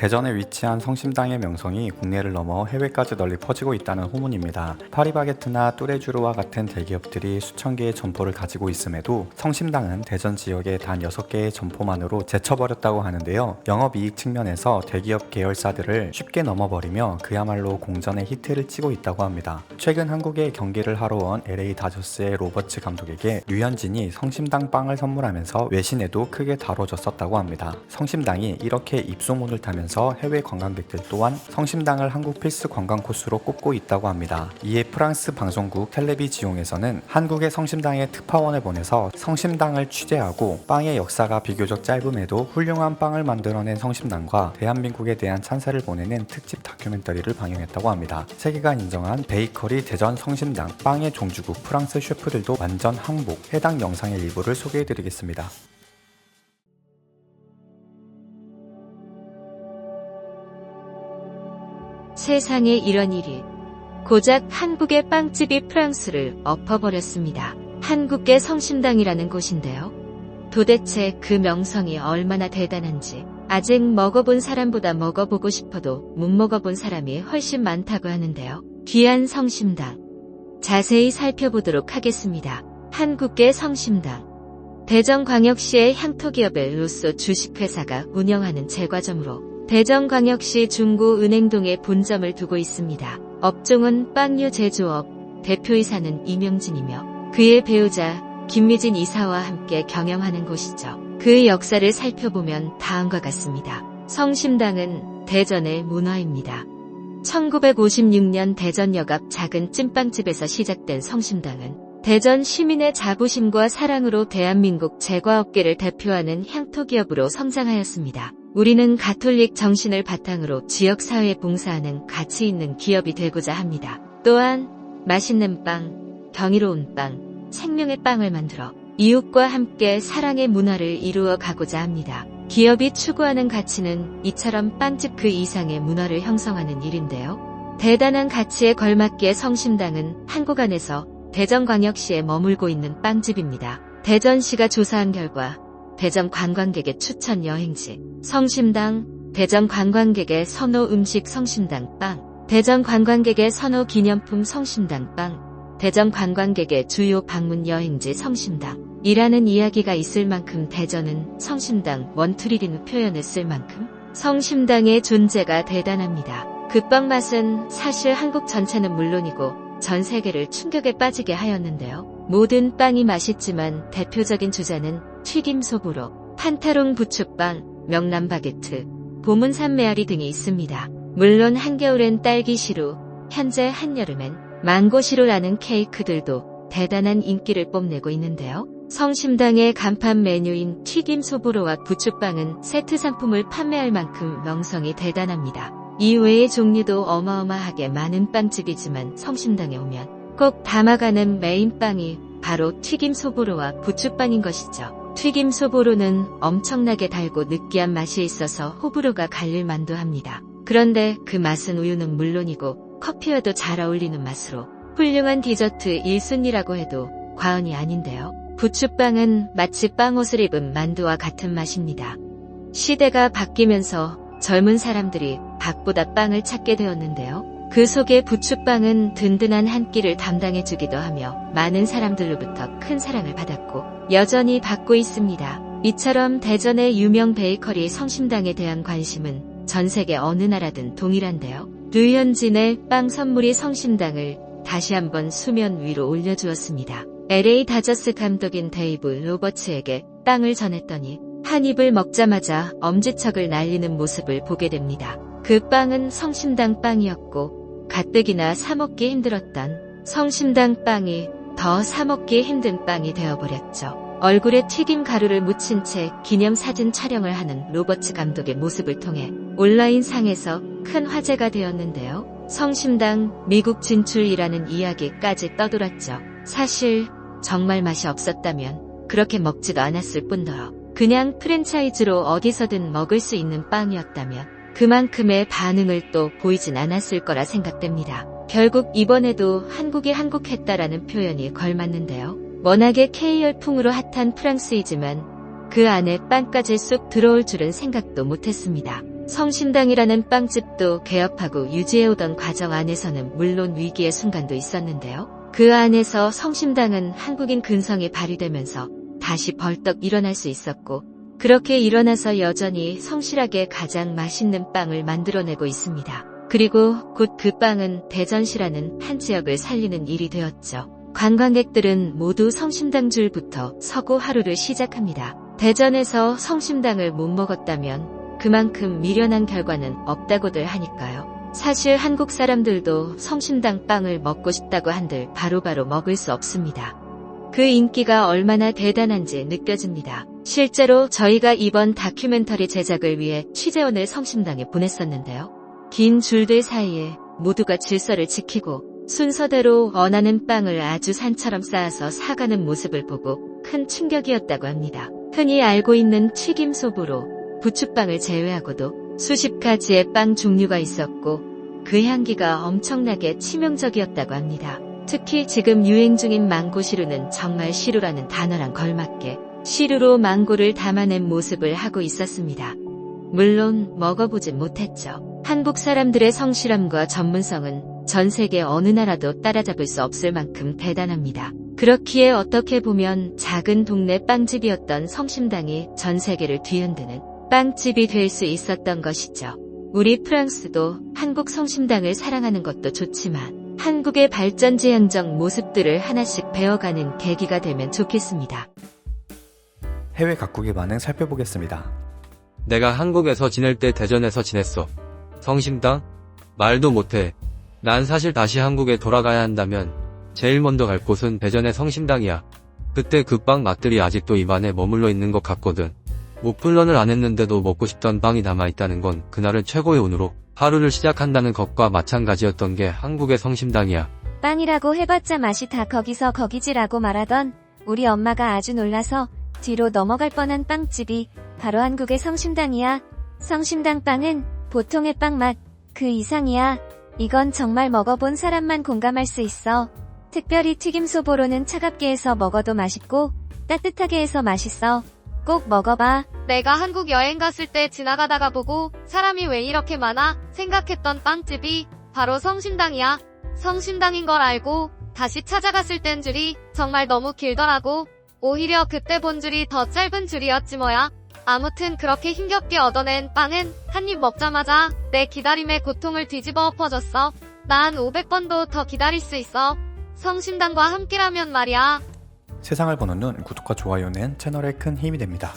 대전에 위치한 성심당의 명성이 국내를 넘어 해외까지 널리 퍼지고 있다는 후문입니다. 파리바게트나 뚜레쥬르와 같은 대기업들이 수천 개의 점포를 가지고 있음에도 성심당은 대전 지역에 단 6개의 점포만으로 제쳐버렸다고 하는데요. 영업이익 측면에서 대기업 계열사들을 쉽게 넘어버리며 그야말로 공전의 히트를 치고 있다고 합니다. 최근 한국에 경기를 하러 온 LA 다저스의 로버츠 감독에게 류현진이 성심당 빵을 선물하면서 외신에도 크게 다뤄졌었다고 합니다. 성심당이 이렇게 입소문을 타면서 해외 관광객들 또한 성심당을 한국 필수 관광 코스로 꼽고 있다고 합니다. 이에 프랑스 방송국 텔레비지용에서는 한국의 성심당에 특파원을 보내서 성심당을 취재하고 빵의 역사가 비교적 짧음에도 훌륭한 빵을 만들어낸 성심당과 대한민국에 대한 찬사를 보내는 특집 다큐멘터리를 방영했다고 합니다. 세계가 인정한 베이커리 대전 성심당, 빵의 종주국 프랑스 셰프들도 완전 항복. 해당 영상의 일부를 소개해드리겠습니다. 세상에 이런 일이. 고작 한국의 빵집이 프랑스를 엎어버렸습니다. 한국계 성심당이라는 곳인데요. 도대체 그 명성이 얼마나 대단한지 아직 먹어본 사람보다 먹어보고 싶어도 못 먹어본 사람이 훨씬 많다고 하는데요. 귀한 성심당. 자세히 살펴보도록 하겠습니다. 한국계 성심당. 대전광역시의 향토기업의 로쏘 주식회사가 운영하는 제과점으로 대전광역시 중구은행동에 본점을 두고 있습니다. 업종은 빵류 제조업, 대표이사는 이명진이며 그의 배우자 김미진 이사와 함께 경영하는 곳이죠. 그 역사를 살펴보면 다음과 같습니다. 성심당은 대전의 문화입니다. 1956년 대전역 앞 작은 찐빵집에서 시작된 성심당은 대전 시민의 자부심과 사랑으로 대한민국 제과업계를 대표하는 향토기업으로 성장하였습니다. 우리는 가톨릭 정신을 바탕으로 지역사회에 봉사하는 가치 있는 기업이 되고자 합니다. 또한 맛있는 빵, 경이로운 빵, 생명의 빵을 만들어 이웃과 함께 사랑의 문화를 이루어 가고자 합니다. 기업이 추구하는 가치는 이처럼 빵집 그 이상의 문화를 형성하는 일인데요. 대단한 가치에 걸맞게 성심당은 한국 안에서 대전광역시에 머물고 있는 빵집입니다. 대전시가 조사한 결과 대전 관광객의 추천 여행지 성심당, 대전 관광객의 선호 음식 성심당 빵, 대전 관광객의 선호 기념품 성심당 빵, 대전 관광객의 주요 방문 여행지 성심당 이라는 이야기가 있을 만큼 대전은 성심당 원투리라는 표현을 쓸 만큼 성심당의 존재가 대단합니다. 그 빵 맛은 사실 한국 전체는 물론이고 전 세계를 충격에 빠지게 하였는데요. 모든 빵이 맛있지만 대표적인 주자는 튀김 소보로, 판타롱 부추빵, 명란 바게트, 봄은 메아리 등이 있습니다. 물론 한겨울엔 딸기 시루, 현재 한여름엔 망고 시루라는 케이크들도 대단한 인기를 뽐내고 있는데요. 성심당의 간판 메뉴인 튀김 소보로와 부추빵은 세트 상품을 판매할 만큼 명성이 대단합니다. 이외의 종류도 어마어마하게 많은 빵집이지만 성심당에 오면 꼭 담아가는 메인빵이 바로 튀김 소보로와 부추빵인 것이죠. 튀김 소보로는 엄청나게 달고 느끼한 맛이 있어서 호불호가 갈릴 만도 합니다. 그런데 그 맛은 우유는 물론이고 커피와도 잘 어울리는 맛으로 훌륭한 디저트 1순위라고 해도 과언이 아닌데요. 부추빵은 마치 빵옷을 입은 만두와 같은 맛입니다. 시대가 바뀌면서 젊은 사람들이 밥보다 빵을 찾게 되었는데요. 그 속에 부추빵은 든든한 한 끼를 담당해주기도 하며 많은 사람들로부터 큰 사랑을 받았고 여전히 받고 있습니다. 이처럼 대전의 유명 베이커리 성심당에 대한 관심은 전 세계 어느 나라든 동일한데요. 류현진의 빵 선물이 성심당을 다시 한번 수면 위로 올려주었습니다. LA 다저스 감독인 데이브 로버츠에게 빵을 전했더니 한 입을 먹자마자 엄지척을 날리는 모습을 보게 됩니다. 그 빵은 성심당 빵이었고 가뜩이나 사먹기 힘들었던 성심당 빵이 더 사먹기 힘든 빵이 되어버렸죠. 얼굴에 튀김 가루를 묻힌 채 기념사진 촬영을 하는 로버츠 감독의 모습을 통해 온라인상에서 큰 화제가 되었는데요. 성심당 미국 진출이라는 이야기까지 떠돌았죠. 사실 정말 맛이 없었다면 그렇게 먹지도 않았을 뿐더러 그냥 프랜차이즈로 어디서든 먹을 수 있는 빵이었다면 그만큼의 반응을 또 보이진 않았을 거라 생각됩니다. 결국 이번에도 한국이 한국했다라는 표현이 걸맞는데요. 워낙에 K열풍으로 핫한 프랑스이지만 그 안에 빵까지 쏙 들어올 줄은 생각도 못했습니다. 성심당이라는 빵집도 개업하고 유지해오던 과정 안에서는 물론 위기의 순간도 있었는데요. 그 안에서 성심당은 한국인 근성이 발휘되면서 다시 벌떡 일어날 수 있었고, 그렇게 일어나서 여전히 성실하게 가장 맛있는 빵을 만들어내고 있습니다. 그리고 곧 그 빵은 대전시라는 한 지역을 살리는 일이 되었죠. 관광객들은 모두 성심당 줄부터 서고 하루를 시작합니다. 대전에서 성심당을 못 먹었다면 그만큼 미련한 결과는 없다고들 하니까요. 사실 한국 사람들도 성심당 빵을 먹고 싶다고 한들 바로바로 먹을 수 없습니다. 그 인기가 얼마나 대단한지 느껴집니다. 실제로 저희가 이번 다큐멘터리 제작을 위해 취재원을 성심당에 보냈었는데요. 긴 줄들 사이에 모두가 질서를 지키고 순서대로 원하는 빵을 아주 산처럼 쌓아서 사가는 모습을 보고 큰 충격이었다고 합니다. 흔히 알고 있는 튀김소보로 부추빵을 제외하고도 수십 가지의 빵 종류가 있었고 그 향기가 엄청나게 치명적이었다고 합니다. 특히 지금 유행 중인 망고시루는 정말 시루라는 단어랑 걸맞게 시루로 망고를 담아낸 모습을 하고 있었습니다. 물론 먹어보진 못했죠. 한국 사람들의 성실함과 전문성은 전 세계 어느 나라도 따라잡을 수 없을 만큼 대단합니다. 그렇기에 어떻게 보면 작은 동네 빵집이었던 성심당이 전 세계를 뒤흔드는 빵집이 될 수 있었던 것이죠. 우리 프랑스도 한국 성심당을 사랑하는 것도 좋지만 한국의 발전지향적 모습들을 하나씩 배워가는 계기가 되면 좋겠습니다. 해외 각국의 반응 살펴보겠습니다. 내가 한국에서 지낼 때 대전에서 지냈어. 성심당? 말도 못해. 난 사실 다시 한국에 돌아가야 한다면 제일 먼저 갈 곳은 대전의 성심당이야. 그때 그 빵 맛들이 아직도 입안에 머물러 있는 것 같거든. 오픈런을 안 했는데도 먹고 싶던 빵이 남아있다는 건 그날은 최고의 운으로 하루를 시작한다는 것과 마찬가지였던 게 한국의 성심당이야. 빵이라고 해봤자 맛이 다 거기서 거기지라고 말하던 우리 엄마가 아주 놀라서 뒤로 넘어갈 뻔한 빵집이 바로 한국의 성심당이야. 성심당 빵은 보통의 빵 맛 그 이상이야. 이건 정말 먹어본 사람만 공감할 수 있어. 특별히 튀김소보로는 차갑게 해서 먹어도 맛있고 따뜻하게 해서 맛있어. 꼭 먹어봐. 내가 한국 여행 갔을 때 지나가다가 보고 사람이 왜 이렇게 많아 생각했던 빵집이 바로 성심당이야. 성심당인 걸 알고 다시 찾아갔을 땐 줄이 정말 너무 길더라고. 오히려 그때 본 줄이 더 짧은 줄이었지 뭐야. 아무튼 그렇게 힘겹게 얻어낸 빵은 한 입 먹자마자 내 기다림의 고통을 뒤집어 엎어졌어. 난 500번도 더 기다릴 수 있어. 성심당과 함께라면 말이야. 세상을 보는 눈, 구독과 좋아요는 채널에 큰 힘이 됩니다.